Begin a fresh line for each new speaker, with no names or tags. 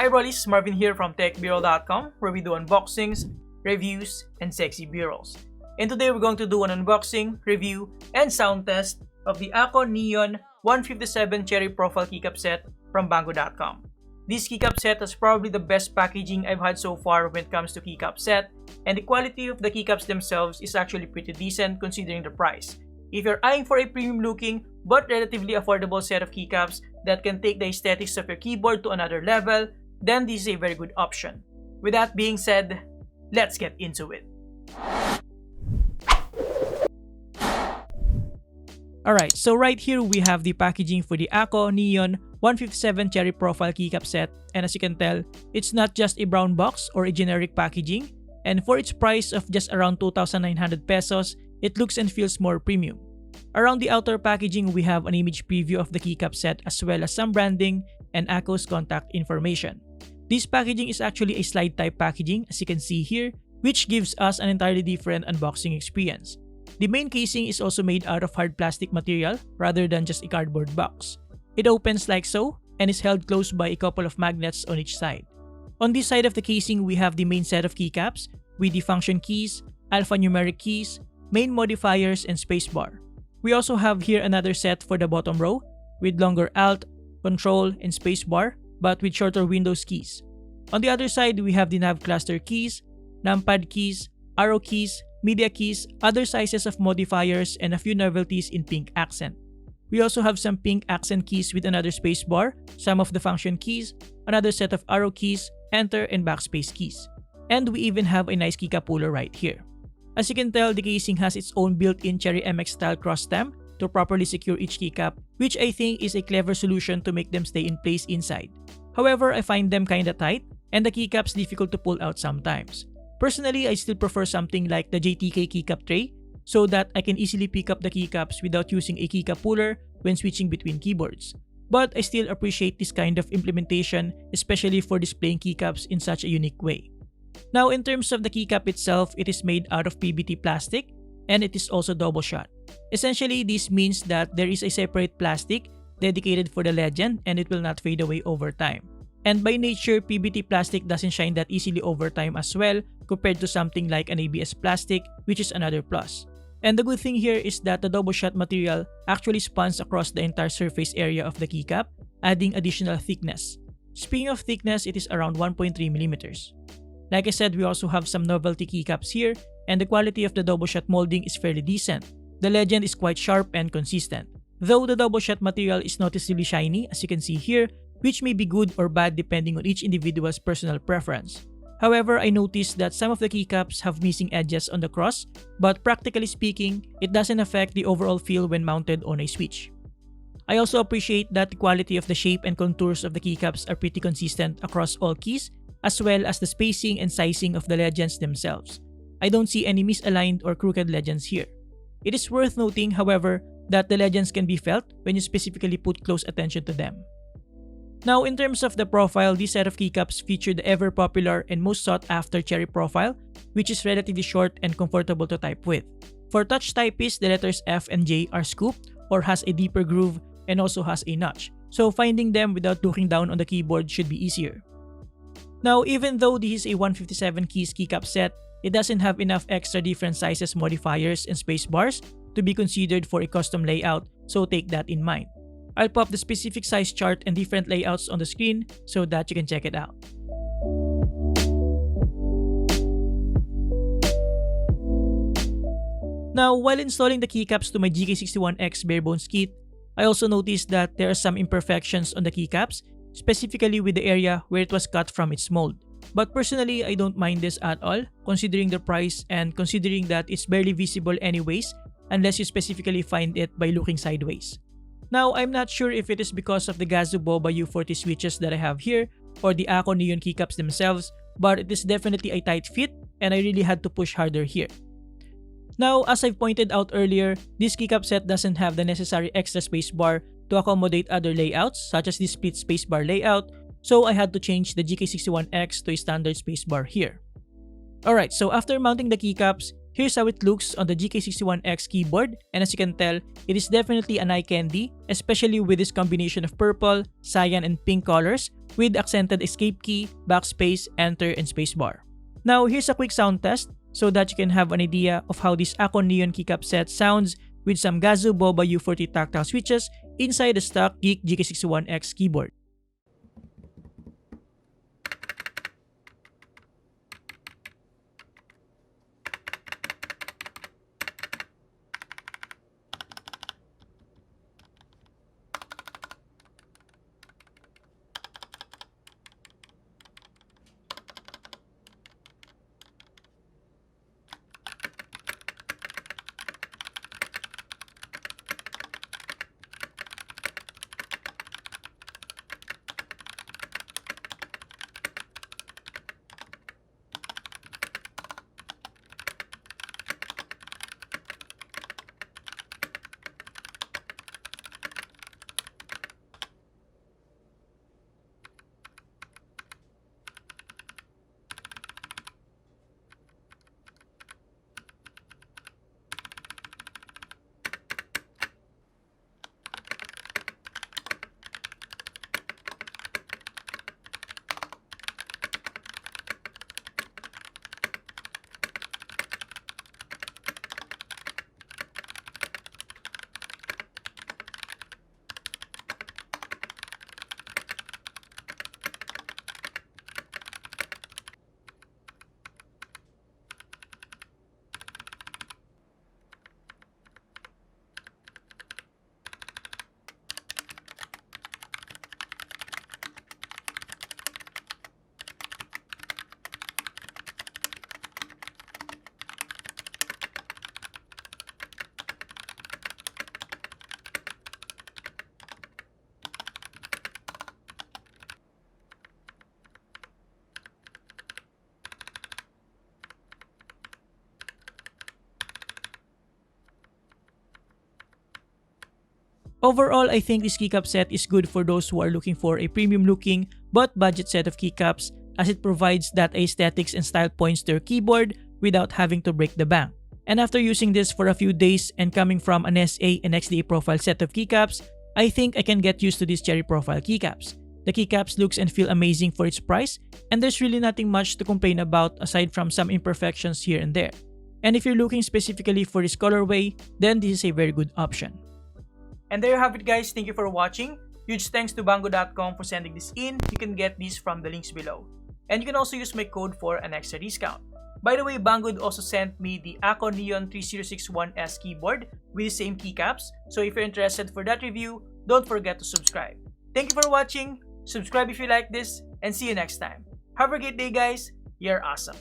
Hi Brollies, Marvin here from TechBroll.com, where we do unboxings, reviews, and sexy B-rolls. And today we're going to do an unboxing, review, and sound test of the AKKO Neon 157 Cherry Profile Keycap Set from BANGGOOD.com. This keycap set is probably the best packaging I've had so far when it comes to keycap set, and the quality of the keycaps themselves is actually pretty decent considering the price. If you're eyeing for a premium looking but relatively affordable set of keycaps that can take the aesthetics of your keyboard to another level, then this is a very good option. With that being said, let's get into it. Alright, so right here we have the packaging for the AKKO Neon 157 Cherry Profile Keycap Set, and as you can tell, it's not just a brown box or a generic packaging, and for its price of just around 2,900 pesos, it looks and feels more premium. Around the outer packaging, we have an image preview of the keycap set as well as some branding and AKKO's contact information. This packaging is actually a slide type packaging as you can see here, which gives us an entirely different unboxing experience. The main casing is also made out of hard plastic material rather than just a cardboard box. It opens like so and is held close by a couple of magnets on each side. On this side of the casing, we have the main set of keycaps with the function keys, alphanumeric keys, main modifiers, and spacebar. We also have here another set for the bottom row with longer Alt, Control, and spacebar but with shorter Windows keys. On the other side, we have the nav cluster keys, numpad keys, arrow keys, media keys, other sizes of modifiers, and a few novelties in pink accent. We also have some pink accent keys with another spacebar, some of the function keys, another set of arrow keys, enter, and backspace keys. And we even have a nice keycap puller right here. As you can tell, the casing has its own built-in Cherry MX style cross stem to properly secure each keycap, which I think is a clever solution to make them stay in place inside. However, I find them kinda tight and the keycaps difficult to pull out sometimes. Personally, I still prefer something like the JTK keycap tray so that I can easily pick up the keycaps without using a keycap puller when switching between keyboards. But I still appreciate this kind of implementation, especially for displaying keycaps in such a unique way. Now, in terms of the keycap itself, it is made out of PBT plastic and it is also double shot. Essentially, this means that there is a separate plastic dedicated for the legend and it will not fade away over time. And by nature, PBT plastic doesn't shine that easily over time as well compared to something like an ABS plastic, which is another plus. And the good thing here is that the double shot material actually spans across the entire surface area of the keycap, adding additional thickness. Speaking of thickness, it is around 1.3mm. Like I said, we also have some novelty keycaps here, and the quality of the double shot molding is fairly decent. The legend is quite sharp and consistent. Though the double shot material is noticeably shiny, as you can see here, which may be good or bad depending on each individual's personal preference. However, I noticed that some of the keycaps have missing edges on the cross, but practically speaking, it doesn't affect the overall feel when mounted on a switch. I also appreciate that the quality of the shape and contours of the keycaps are pretty consistent across all keys, as well as the spacing and sizing of the legends themselves. I don't see any misaligned or crooked legends here. It is worth noting, however, that the legends can be felt when you specifically put close attention to them. Now, in terms of the profile, this set of keycaps feature the ever popular and most sought after Cherry Profile, which is relatively short and comfortable to type with. For touch typists, the letters F and J are scooped or has a deeper groove and also has a notch, so finding them without looking down on the keyboard should be easier. Now, even though this is a 157 keys keycap set, it doesn't have enough extra different sizes modifiers and space bars to be considered for a custom layout, so take that in mind. I'll pop the specific size chart and different layouts on the screen so that you can check it out. Now, while installing the keycaps to my GK61X barebones kit, I also noticed that there are some imperfections on the keycaps, specifically with the area where it was cut from its mold. But personally, I don't mind this at all, considering the price and considering that it's barely visible anyways, unless you specifically find it by looking sideways. Now, I'm not sure if it is because of the Gazzew Boba U4T switches that I have here or the AKKO Neon Keycaps themselves, but it is definitely a tight fit and I really had to push harder here. Now, as I've pointed out earlier, this keycap set doesn't have the necessary extra spacebar to accommodate other layouts such as the split spacebar layout, so I had to change the GK61X to a standard spacebar here. Alright, so after mounting the keycaps, here's how it looks on the GK61X keyboard, and as you can tell, it is definitely an eye candy, especially with this combination of purple, cyan, and pink colors, with accented escape key, backspace, enter, and spacebar. Now, here's a quick sound test so that you can have an idea of how this AKKO Neon Keycap Set sounds with some Gazzew Boba U4T tactile switches inside the stock Geek GK61X keyboard. Overall, I think this keycap set is good for those who are looking for a premium looking but budget set of keycaps, as it provides that aesthetics and style points to your keyboard without having to break the bank. And after using this for a few days and coming from an SA and XDA profile set of keycaps, I think I can get used to these Cherry Profile Keycaps. The keycaps looks and feel amazing for its price, and there's really nothing much to complain about aside from some imperfections here and there. And if you're looking specifically for this colorway, then this is a very good option. And there you have it, guys. Thank you for watching. Huge thanks to BANGGOOD.com for sending this in. You can get these from the links below. And you can also use my code for an extra discount. By the way, BANGGOOD also sent me the AKKO Neon 3061S keyboard with the same keycaps. So if you're interested for that review, don't forget to subscribe. Thank you for watching. Subscribe if you like this, and see you next time. Have a great day, guys. You're awesome.